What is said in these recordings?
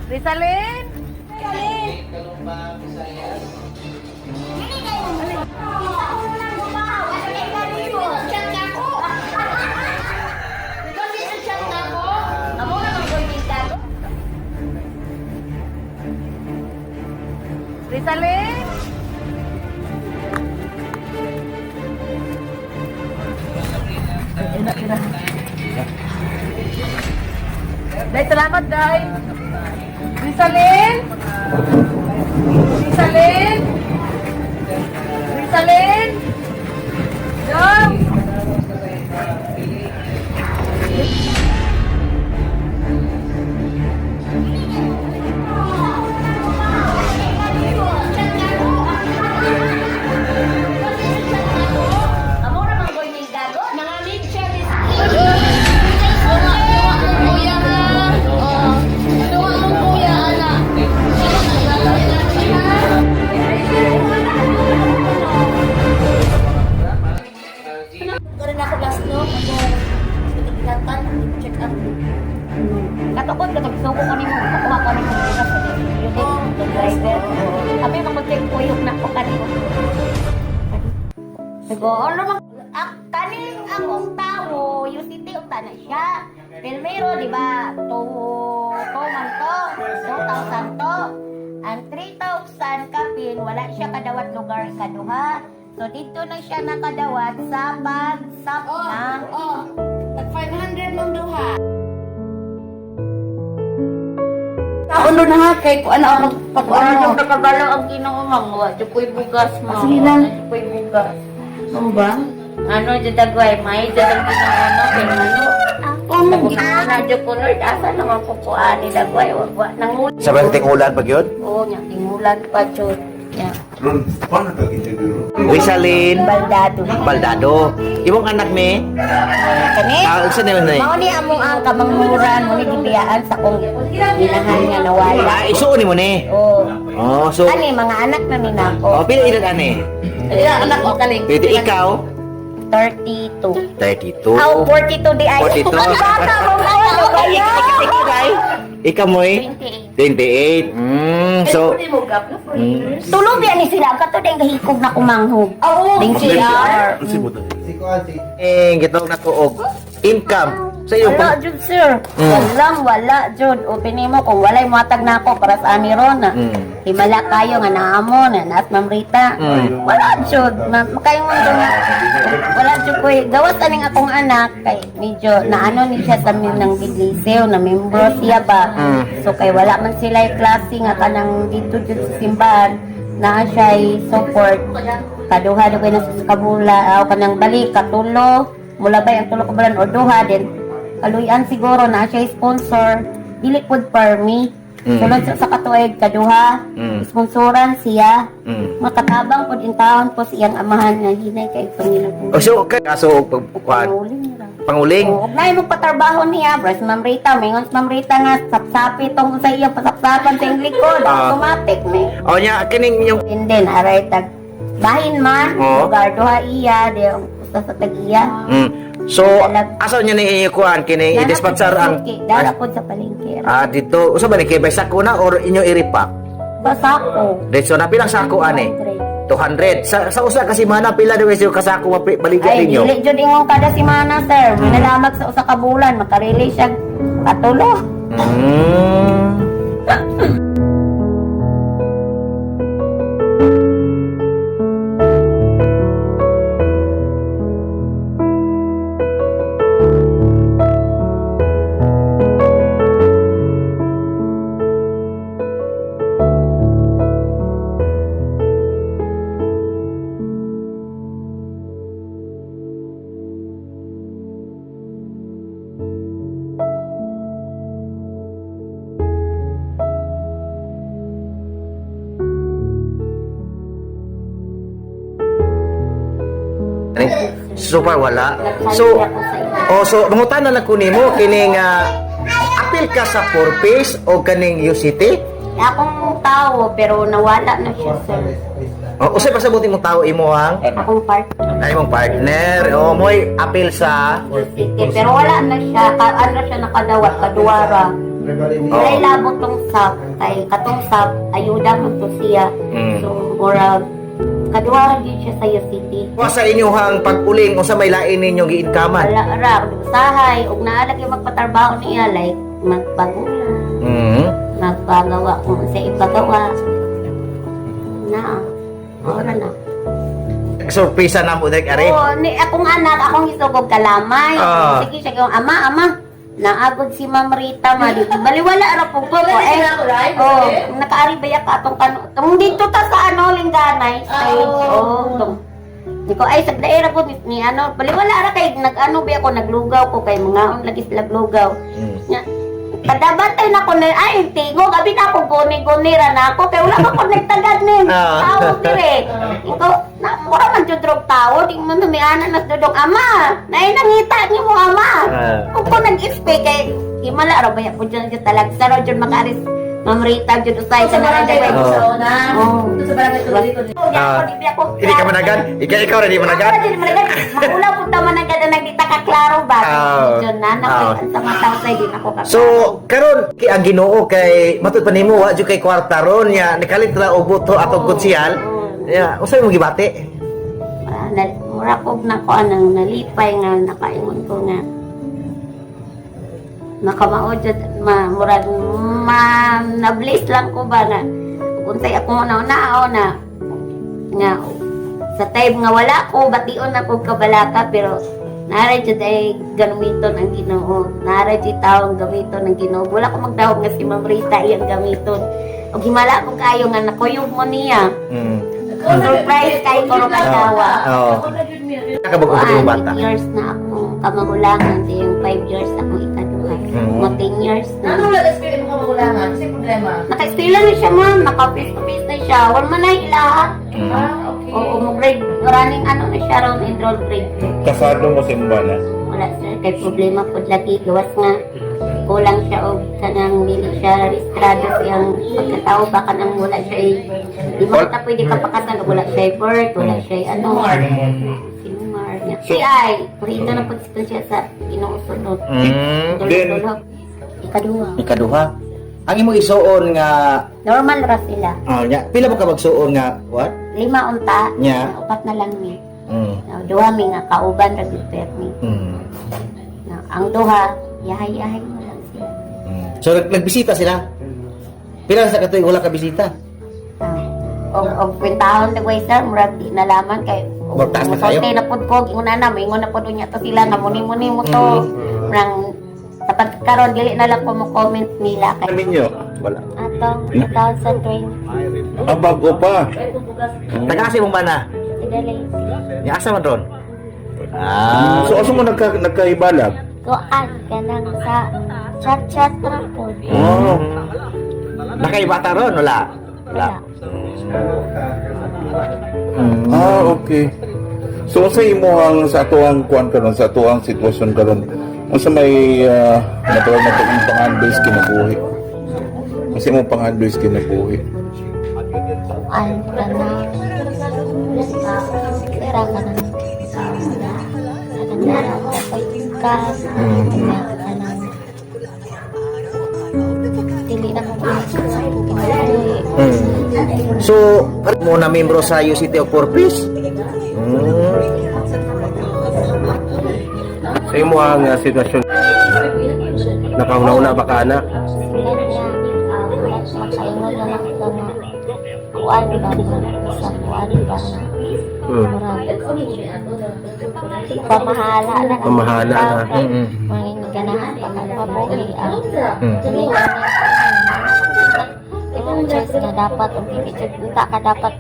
Rizalin? Kalumba, Visayas. Rizalin? Day, salamat, Day. Rizalin? Rizalin? Rizalin? Dong! Katukod ka magsuko ko nimo, makuha ko nimo bukas sa unit driver. Abi mag-check ko yung nako kanimo. Siguro naman kaning akong tao, yung city unta na siya. Pilmero, di ba? To man to, 2,000 to. Ang 3,000 kapin, wala siya kadawat lugar kaduha. So dito na siya nakadawat sa bagsap na. At 500 mong duha. Ulo na nga kay kung ano ang pag-ano yung nakabalaw ang ginaumang wa jupoy bugas mo. Sige lang. Jupoy bugas. Ano ba? Ano jud dagway may jud ang ginaano kay ano. Kung na jud ko Lord asa naman ko ani dagway wa nang ulan. Sa mga tingulan pag yun? Oo nya tingulan pa jud. Ya. Ron, paano nag-interview? Rizalin Baldado. Baldado. Imong anak ni? Kani? Saan naman na Mao ni among ang kamanghuran mo ni gibiyaan sa kong ginahan nga nawala. isuon ni mo ni? Oh. Oh, so... Ani mga anak na ni nako. Oh, pila edad ani? Iya anak ko kaling. Pwede ikaw? 32. 32. Aw 42 di ay. 42. Bata mo kaya. Ikaw mo eh? 28. So... Tulog yan ni sila. Kato din kahikog na kumanghog. Oo. Ding CR. Kasi mo tayo. Gitawag na ko og income sa iyo. Wala, Jud, sir. Wala, Jud. Upinin mo kung walay matag na ako para sa Amiron na. Himala kayo nga naamo na naas Ma'am Rita. Wala, Jud. Makayong mo nga. Wala, Jud ko. Gawas aning akong anak. Kay medyo naano ni siya sa ng Bigliseo na membro siya ba. So kay wala man sila klase nga kanang dito Jud sa simbahan na siya support. Kaduha do na sa kabula o kanang balik katulo mula ba ang tulo ka bulan o duha din kaluyan siguro na siya sponsor dili pud per me sulod sa katuig kaduha sponsoran siya makatabang pud in taon po siyang amahan nga hinay kay Panginoon. O so kaso og pagpukuan panguling. Og nay mo patrabaho niya bros Ma'am Rita mingon Ma'am Rita nga sapsapi tong sa iya pasapsapan sa likod automatic ni. O nya kining yung Hindi aray tag bahin man lugar duha iya di usa sa tag-iya. So asa nya ni ikuan kini i-dispatcher ang dala pod sa palengke. dito usa ba ni kay sako na or inyo iripak? Basako. Dito na pilang sako ani? 200. Sa usa kasi mana pila daw yung kasako baligan Ay, ninyo? dili jud ingon kada semana sir. Minalamag sa usa ka bulan makarili siya katulo. Super wala. So, mangutan na lang ko nimo kining apil ka sa 4-piece o kaning UCT? Akong tao pero nawala na siya sir. Usay pasabuti mong tao imo hang? Akong part. Ay mong partner. O mo'y apil sa Pero wala na siya. Ano siya nakadawat kaduwara. Walay labot tong sap, kay katong sap, ayuda mo to siya. So, murag, kaduha din siya sa city. Wa sa inyong pag-uling o sa may lain ninyong giinkaman. Wala ra, usahay, ug naalag yung magpatrabaho niya, like, magbagulan, magpagawa kung sa ipagawa. Ora na. Surpresa na mo direk are. Oo, ni akong anak, akong isugog kalamay. Sige siya kung ama, naagod si Ma'am Rita baliwala ra po ko nakaari ba ya ka tong dito ta sa linganay stage di ko ay sa daera po ni baliwala ra kay nag-ano ba ako naglugaw ko kay mga lagi sila lugaw kadabantay na ko na ay tingog abi na ako guni-gunira na ako kay wala pa ko nagtagad nin tao dire ito na mura man jud drog tao di man tumiana nas dodong ama nay nangita ni mo ama kung ko nag-expect kay himala ra ba ya po dyan talag sa jud makaris mamrita jud usay sa na dagay ito sa barangay tuloy dito Hindi ka managan? Ikaw na di managan? Maula po ta managan na nagdita ka klaro ba jud na sa mataw say di nako ka So, karon ang Ginoo kay matud pa nimo wa jud kay kwarta ron nya nikalit ra og buto atong konsyal. Ya, usay mo gibati? Mura ko na ko anang nalipay nga nakaingon ko nga makamao jud murag na-bless lang ko ba na untay ako na nga sa time nga wala ko bation na ko kabalaka pero naray jud ay gamiton ang Ginoo naray jud taong gamiton ang Ginoo wala ko magdawog nga si Ma'am Rita iyang gamiton og himala ko kayo nga nakuyog mo niya surprise kay ko ro kadawa Nakabag ko yung bata. 8 years na akong kamagulangan di yung 5 years akong ikaduha mo 10 years na Ano wala spirit mo kamagulangan? Kasi problema. naka-estila na siya ma'am naka-face-to-face na siya wala man na ilaha Okay. oo mo grade running na siya round enroll grade 2 Kasado mo sa imbana. wala sir kay problema po lagi gawas nga kulang siya o kanang dili siya registrado siyang pagkatao baka nang wala siya di mo ta pwede ka pakasal o wala siya birth wala siya sinumar niya si ay kurito na po siya sa inuusunod tulog Ikaduha. Ang imo isuon nga normal ra sila nya pila mo ka magsuon nga what? 5 unta Nya. 4 na lang ni duha mi nga kauban ra gid permi ang duha yahay-yahay mo lang sila So nagbisita sila. Pila sa katoy wala ka bisita? og kwentahon na way sir murag di nalaman kay Magtaas na kayo? na pud ko ingon na ingon na pud niya to sila nga muni-muni mo to murang kapag karon dili na lang ko mo comment nila kay Ninyo? Wala. atong 2020 Ang bago pa. Taga-asa mong bana? idali Nya asa man ron? So, asa mo nagkaibalag? kuan kanang sa chat ra po Oh. Nakaibata ron wala? wala Okay. So, sa imo ang sa atuang kuan karon sa atuang sitwasyon karon. Unsa may natawag na pag pang-handles kinabuhi? Unsa mo pang-handles kinabuhi? kuan kanang kira kanang kanang dili na mo So, mo na membro sa UCT of Purpose? Sa imo ang sitwasyon nakauna-una ba ka anak? makaingon na lang ito na kuan ba sa kuan ba pamahala na Pamahala na. mga ganahan pagpabuhi ang ingon siya dapat ang pipicit ka dapat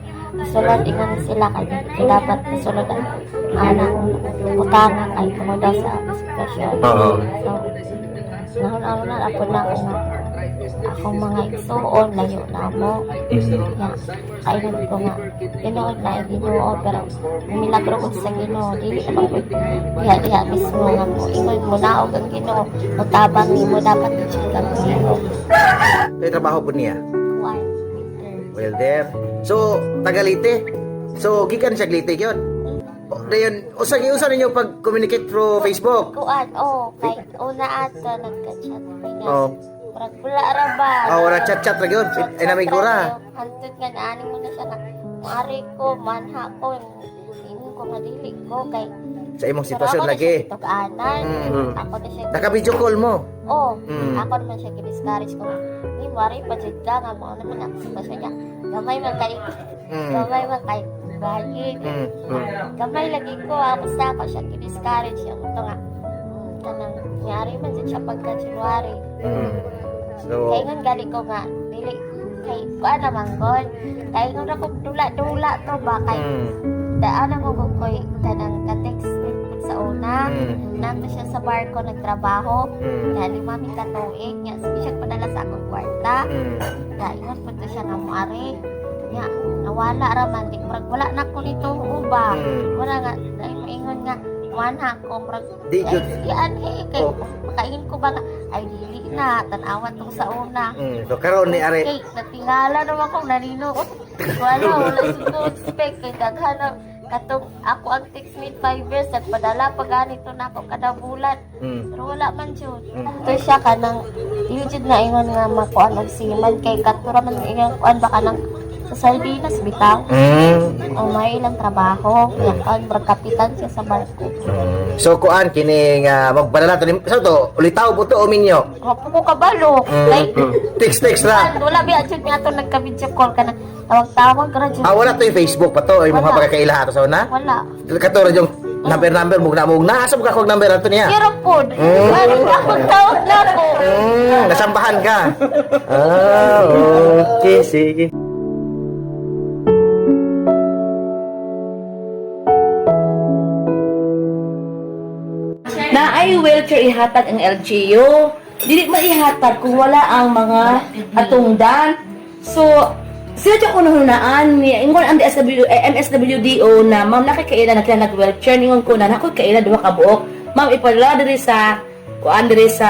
sulod ingon sila kay dapat sulod ang anang utangan ay kumoda sa sitwasyon so nahon-ahonan ako na ako nga akong mga igsuon layo na mo nga kailan ko nga Ginoo na Ginoo pero milagro ko sa Ginoo dili naman ko diha mismo nga mo ingon mo naog ang Ginoo mutabang nimo dapat i-check Ginoo Kay trabaho po niya? kuan Welder. So, tagalite. So, gikan siya glite yun. Dayon, usa ninyo pag-communicate through Facebook. kuan kay una ato nagka-chat Oh. Parang wala ra ba? Wala chat-chat lagi yun. Ay, namigura. Hantod nga naaning mo na siya na mari ko, manha ko, hindi ko madili ko kay Sa imong sitwasyon lagi. Tug-anan. Mm. Ako na siya. Naka-video call mo. Oh, Mm. ako naman siya kidiscourage ko. Ni mari pa jud ka nga mo naman ang sitwasyon niya. Gamay man kay Mm. gamay man kay bayid. Mm. Gamay lagi ko ako sa ako siya kidiscourage siya mo nga. Kanang nyari man jud siya pagka January. Mm. So, Kaya nga gali ko nga, dili, kay kuan naman ko. Kaya nga na ko dula-dula to ba, kay mm. daan ako ko ko'y kanang ka-text sa una. Nato siya sa barko nagtrabaho. Mm. Kaya 5 katuig, nga sige siya padala sa akong kwarta. Mm. Kaya ingon po to siya nga muari. Nga, nawala raman, di murag wala na ko nito uba. Mm. Wala nga, dahil maingon nga, wala ko, murag, Di jud. yan kay, Oh. makaingin ko ba nga, ay dili na, tanawan to sa una. Mm. So, karon ni Are. Okay, natingala naman kong nanino. Wala siguro expect kay daghan na katong ako ang text made 5 years nagpadala pa ganito na ako kada bulan. Mm. Pero wala man jud. Ito siya kanang dili jud na ingon nga makuan og siman kay katura man ingon kuan ba kanang sa sardinas bitaw. Mm. O may ilang trabaho, kaya kuan kapitan siya sa barko. So, kuan, kining magpadala to. So, to, ulitaw po to o minyo. Kapo ko kabalo. Kay Text ra. wala biya jud nga to nagka-video call kana tawag-tawag ra jud. Wala to yung Facebook pa to. Yung mga Wala. pagkakailaha to sa una. Wala. Katuro yung number, mugna. Asa mo ka kong number ato niya? Pero po, ano na akong tawag na po. Nasambahan ka. Okay, sige. Na ay wheelchair ihatag ang LGU. Dili maihatag kung wala ang mga atungdan. So, sila siya kununaan ni ingon ang MSWDO na ma'am nakikaila na kailan nag-wheelchair ningon ko na ako kaila duha ka buok. Ma'am ipadala diri sa kuan diri sa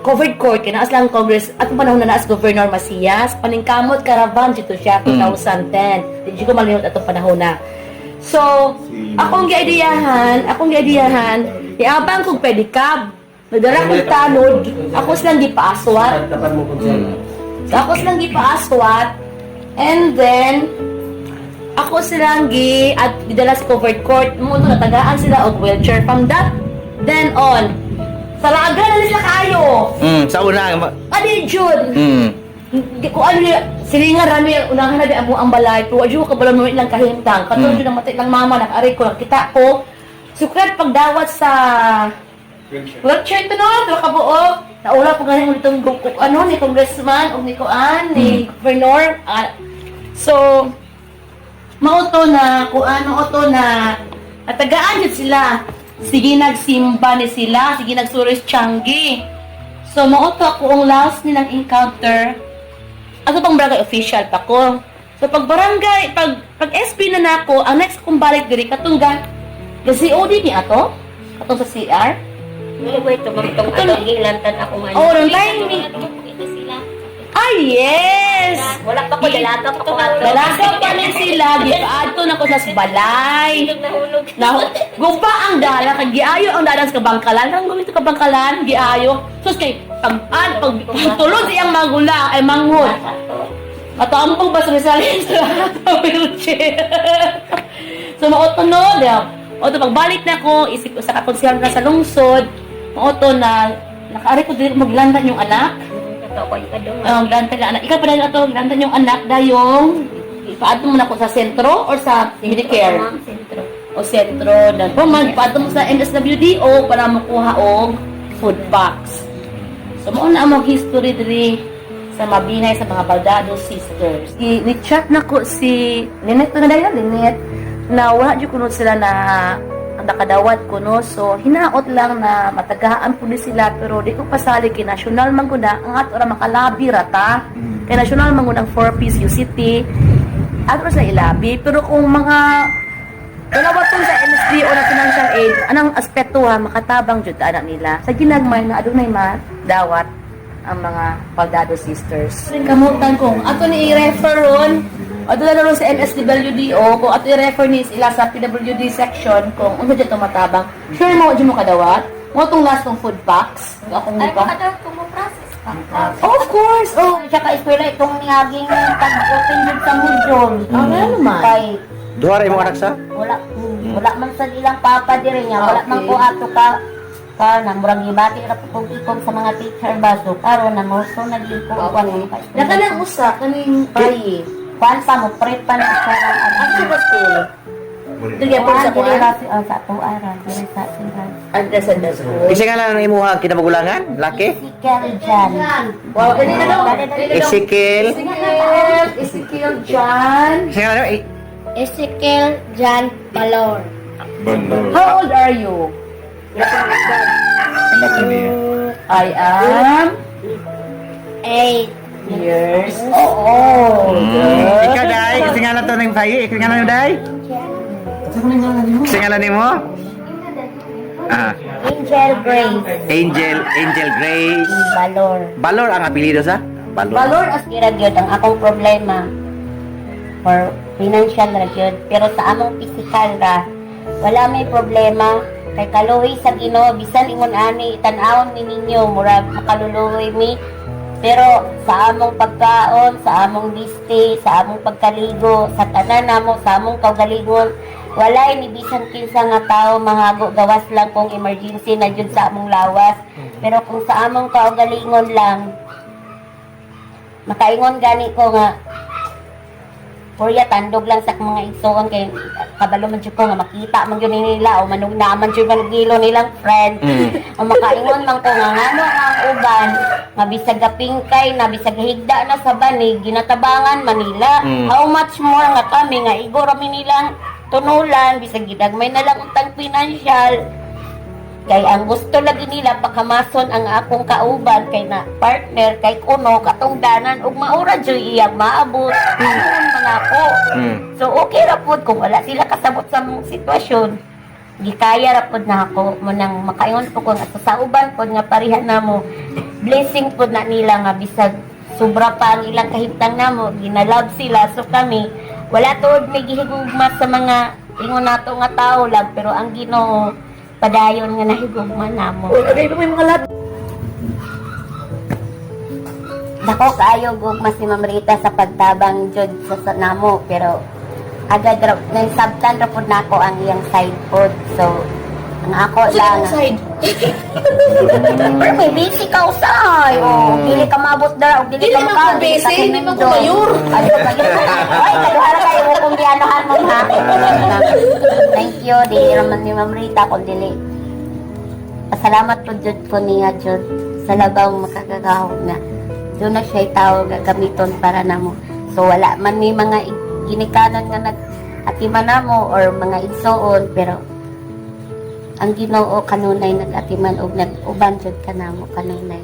covered court kay naas lang Congress at panahon na naas Governor Macias paningkamot caravan dito siya 2010. Di ko malimot atong panahon na. So, akong giideyahan, iabang kong pedicab. Nagdala kong tanod, ako silang gipaaswat. So, ako silang gipaaswat. And then, ako silang gidala sa covered court. Muto natagaan sila og wheelchair. From that, then on, salaga na sila kayo. Sa una. Adi, Jud. Kung ano yung silingan rami unahan na di ang balay pero adyo ka balon mo ilang kahintang katulad yun ang matay ng mama nakaaray ko nakita ko sukrat pagdawat sa wheelchair ito no kabuo naula po galing itong ano ni congressman o ni Kuan ni governor so mauto na Kuan mauto na atagaan yun sila sige nagsimba ni sila sige nagsuris Changi so mauto ako ang last nilang encounter. Ato pang barangay official pa ko. So pag barangay, pag SP na nako, ang next kong balik diri katunggan. Kasi COD ni ato, katong sa CR. Wait, tumagtong atong gilantan ako nga. Oh, nung time ni Ito sila. Ay, yes! Wala pa ko dalaga pa ko ato. Dalaga pa rin sila, gipaadto na ko sa balay. Nahulog. Guba ang dala, kag giayo ang dala sa kabangkalan. Ang gawin sa kabangkalan, giayo. Sus kay pag tulod iyang magulang ay manghod. Matampong ba sa salin sa wheelchair? So mautunod, oto pagbalik na ko, isip ko sa kakonsihal na sa lungsod, mauto na nakaari ko din maglandan yung anak. Maglandan na anak. Ikaw pa dahil ito, maglandan yung anak dayong ipaadto mo na ko sa sentro or sa Medicare? O sentro. Dan po, ipaadto mo sa MSWDO para makuha og food box. So, mauna ang history diri sa mabinay sa mga Baldado sisters. Ni-chat na ko si Linet na dahil Linet na wala dyan kuno sila na nakadawat kuno. So, hinaot lang na matagaan po ni sila pero di ko pasali kay national man ko na ang ato ra makalabi rata. Kay national man ko ng 4-piece UCT. Ato sa ilabi. Pero kung mga dalawa tong sa MSD o na financial aid, anang aspeto ha, makatabang jud anak nila. Sa ginagmay na adunay madawat ang mga Baldado sisters. Kamutan kong ato ni i-refer ron, ato na ron sa MSWDO, kung ato i-refer ni sila sa PWD section, kung ano dyan matabang. Sure mo, dyan mo kadawat? Mo itong last ng food packs. Akong Ay, pa. makadaw ko mo process. Of course. Oh. Siya ka eskwela itong niyaging tag-open yun sa mudyol. Ano naman? Kay Duha rin mo anak sa? wala man sa ilang papa diri niya, wala man ko ato ka na murag gibati ra po kung ikog sa mga teacher ba so karon na mo so naging ko kuan mo kay. Nakalang usa kaning bayi. Kuan pa mo prep pa na sa Ano ba school? Sige po sa diri kuan. ra sa to ara diri sa sentral. Andres and the school. Isa nga lang ang imuha kinabagulangan? Laki? Si Jan. Wow, ini na Ezekiel? Ezekiel John. Isa nga lang, Ezekiel Jan Balor. Bandol. How old are you? Anak niya. I am 8 years old. Ikaw, Day? Kasi nga lang ito ng payo. Ikaw nga lang yung Day? Kasi nga lang ni mo? Angel Grace Angel Grace. Balor. Balor ang apelido sa? Balor as gira gyud ang akong problema for financial ra gyud pero sa among physical ra wala may problema kay kaluoy sa Ginoo bisan ingon ani tan-awon ni ninyo murag makaluluoy mi pero sa among pagkaon sa among diste sa among pagkaligo sa tanan namo sa among kaugalingon walay ni bisan kinsa nga tawo mahago gawas lang kung emergency na jud sa among lawas pero kung sa among kaugalingon lang makaingon gani ko nga Porya tandog lang sa mga igsoon kay kabalo man jud ko nga makita man gyud nila o manug naman jud manugilo nilang friend. Ang makaingon man ko nga ngano ang uban nga bisag gapingkay na bisag higda na sa banig ginatabangan Manila. How much more nga kami nga igor mi nilang tunulan bisag gidagmay na lang untang financial. Kay ang gusto lagi nila pakamason ang akong kauban kay na partner kay kuno katong danan ug maura jud iyang maabot ingon man ako. So okay ra pud kung wala sila kasabot sa mong sitwasyon. Gikaya ra pud na ako mo nang makaingon ko nga sa uban pud nga pareha namo. Blessing pud na nila nga bisag sobra pa ang ilang kahimtang namo ginalab sila so kami wala tuod may gihigugma sa mga ingon nato nga tao lang pero ang Ginoo padayon nga nahigugma namo. Okay, may mga lab. Dako kaayo gugma si Ma'am Rita sa pagtabang jud sa namo pero agad ra nang sabtan ra pud nako ang iyang side pod. So ang ako lang Side. pero may busy ka usay. O dili ka mabot dara o dili Dili ka man maka ko busy, hindi man ko mayur. Ay kaduhara kayo mo kung gianohan mo ha. Thank you di raman ni Ma'am Rita kung dili. Pasalamat po jud ko niya jud sa labang makakagahog na doon na siya tao gagamiton para namo. So wala man may mga ginikanan nga nag-atiman namo or mga igsoon pero ang Ginoo kanunay nag-atiman og nag-uban jud kanamo kanunay.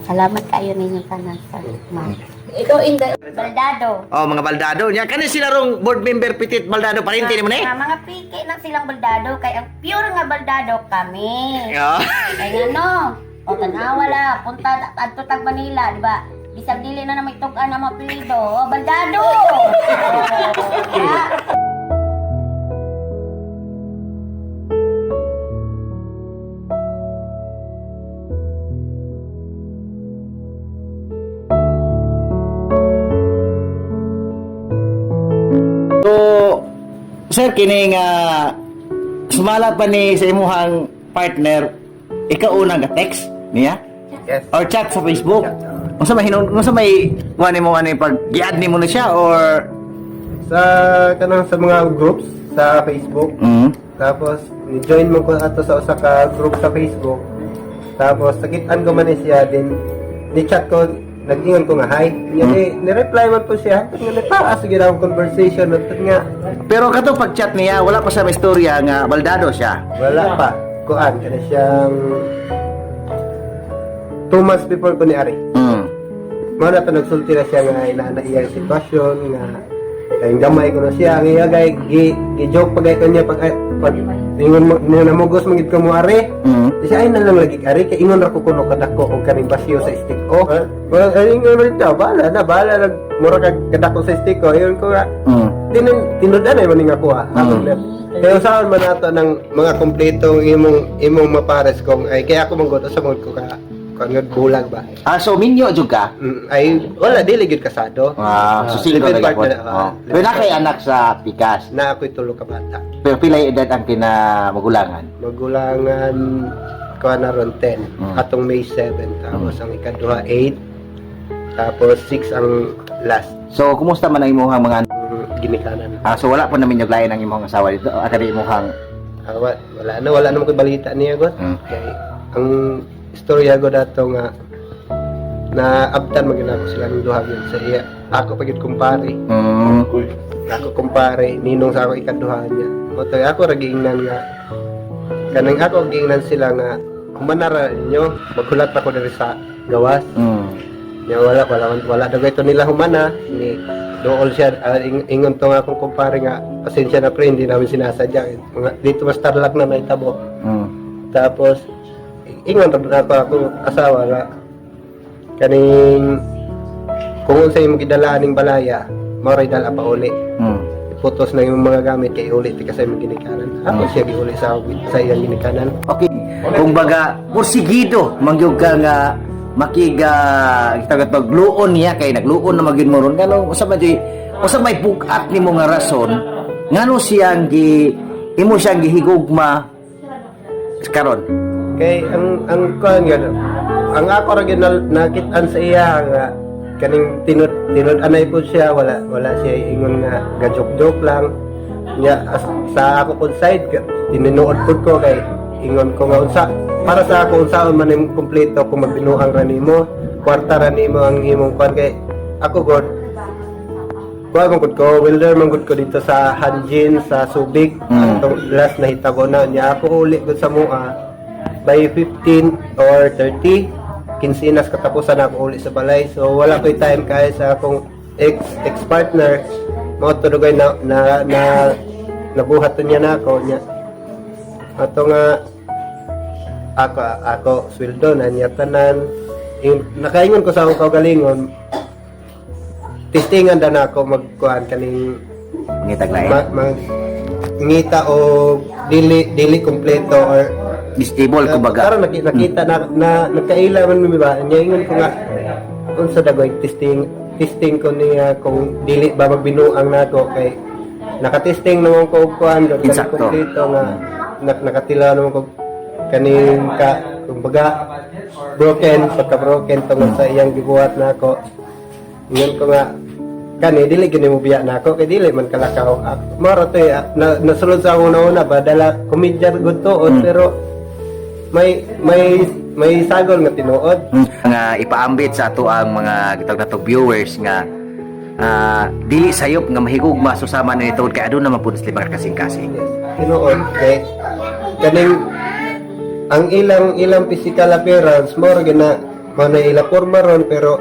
Salamat kayo ninyo tanan sa ma'am. Ikaw in the Baldado. Oh, mga baldado. Nya kani sila rong board member Petit Baldado parinti ni mo ni? Mga piki na silang baldado kay ang pure nga baldado kami. Yeah. Kaya ano, o tanawa la, punta adto tag Manila, di ba? Bisag dili na may tug-an na mapilido, baldado. So, sir, kini nga sumala pa ni sa imuhang partner, ikaw unang ka-text niya? Yes. Or chat sa Facebook? Unsa may wani mo pag gi-add nimo na siya or Sa kanang sa mga groups sa Facebook. Tapos ni-join mo ko ato sa usa ka group sa Facebook. Tapos sakitan ko man siya din ni-chat ko nag-ingon ko nga hi. Ni-reply man po siya. Nga nagpaas gyud ang conversation natin nga. pero kato pag chat niya wala pa siya may istorya nga baldado siya. Wala pa. Kuan kana siyang 2 months before ko ni Ari. Mao na to nagsulti na siya nga inaana iyang sitwasyon nga kay gamay ko na siya nga gay gi-joke pagay kanya pag ingon mo namugos magid ko mo Ari. Siya ay na lang lagi Ari kay ingon ra ko kuno kadako og kaning basyo sa stick ko. Well, ay ingon rin daw bala nag mura kag kadako sa stick ko. Ingon ko nga tinudan ay maning ako ha. Kaya saan man ato ng mga kompletong imong mapares kong ay kaya ako manggod sa mood ko ka kung bulag ba. So minyo jud ka? Ay wala dili gid kasado. Susildo Living na gapon. partner, Pero na kay anak sa Pikas. Na ako'y tulo ka bata. Pero pila edad ang kinamagulangan? Magulangan ko na ron 10. Atong May 7 tapos ang ikaduha 8. Tapos 6 ang last. So kumusta man ang imong mga Ginikanan. so wala pa namin yung lain ang imong asawa dito. Akadi imong Wala na mo balita niya god. Kay ang istorya god dato nga na abtan magina ko sila ng duha gyud sa iya. Ako pagit kumpare. Ako kumpare ninong sa ako ikaduha niya. Motoy ako ra giingnan nga kanang ako giingnan sila nga humanara ninyo maghulat ako diri sa gawas. Nya wala daw ito nila humana ni dool siya ingon to nga akong kumpare nga pasensya na pre hindi namin sinasadya dito mas tarlak na naitabo. Tapos ingon ra ako asawa nga kaning kung unsa imong gidalaan ning balaya mao ray dala pa uli. Iputos na yung mga gamit kay uli ti kasi imong ginikanan. Ako siya giuli sa iyang ginikanan. Okay. Kung baga porsigido mangyog ka nga makiga kita gluon niya kay nagluon na magin mo ron ngano usa may bugat nimo nga rason ngano siyang imo siyang gihigugma karon Kay ang kuan gano ang ako ra gyud nakit-an sa iya nga kaning tinud anay po siya wala siya ingon nga gajok-jok lang nya sa ako pud side tinuod pud ko kay ingon ko nga unsa para sa ako unsaon man imong kumpleto kung magbinuang ra nimo kwarta ra nimo ang imong kuan kay ako god kuan man gud ko welder man gud ko dito sa Hanjin sa Subic atong last na hitabo na nya ako uli gud sa mua by 15 or 30 kinsinas katapusan ako uli sa balay so wala ko'y time kaya sa akong ex partner mo tudugay na nabuhat niya na ako nya ato nga ako sweldo na niya tanan nakaingon ko sa akong kaugalingon testingan na ako magkuhan kaning ngitag lain ngita o dili kompleto or stable kumbaga karon nakita na nagkaila man mi ba nya ingon ko nga unsa dagoy testing ko niya kung dili ba magbinuang nako kay nakatesting naman ko kuan kaning Insakto. kompleto nga nakatila naman ko kaning kumbaga broken tungod sa iyang gibuhat nako ingon ko nga kani dili gini mo biya nako kay dili man kalakaw maro to nasulod sa akong una ba dala komedya gud tuod pero may sagol nga tinuod nga ipaambit sa ato ang mga gitag viewers nga dili sayop nga mahigugma susama na ito kay aduna man pud sila kasing-kasing tinuod kay kaning ang ilang physical appearance more gina mana ila forma ron pero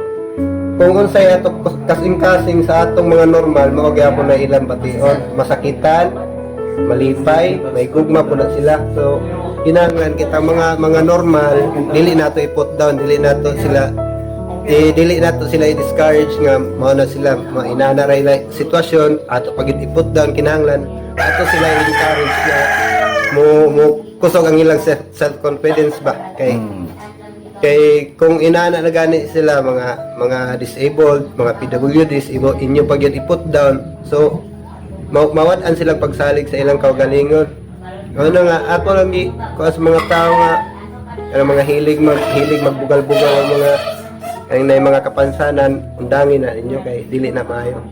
kung unsay ato kasing-kasing sa atong mga normal mao gyapon na ilang bation masakitan malipay may gugma po na sila so kinahanglan kita mga normal dili nato i-put down dili nato sila i-discourage nga mao na sila mainanaray na sitwasyon ato pagit i-put down kinahanglan ato sila i-encourage na mo kusog ang ilang self confidence ba kay kung inana na gani sila mga disabled mga PWDs inyo pag yan i-put down so mawad-an silang pagsalig sa ilang kaugalingon ano nga ako lang ko sa mga tao nga mga hilig magbugal-bugal ang mga kapansanan undangin na ninyo kay dili na maayo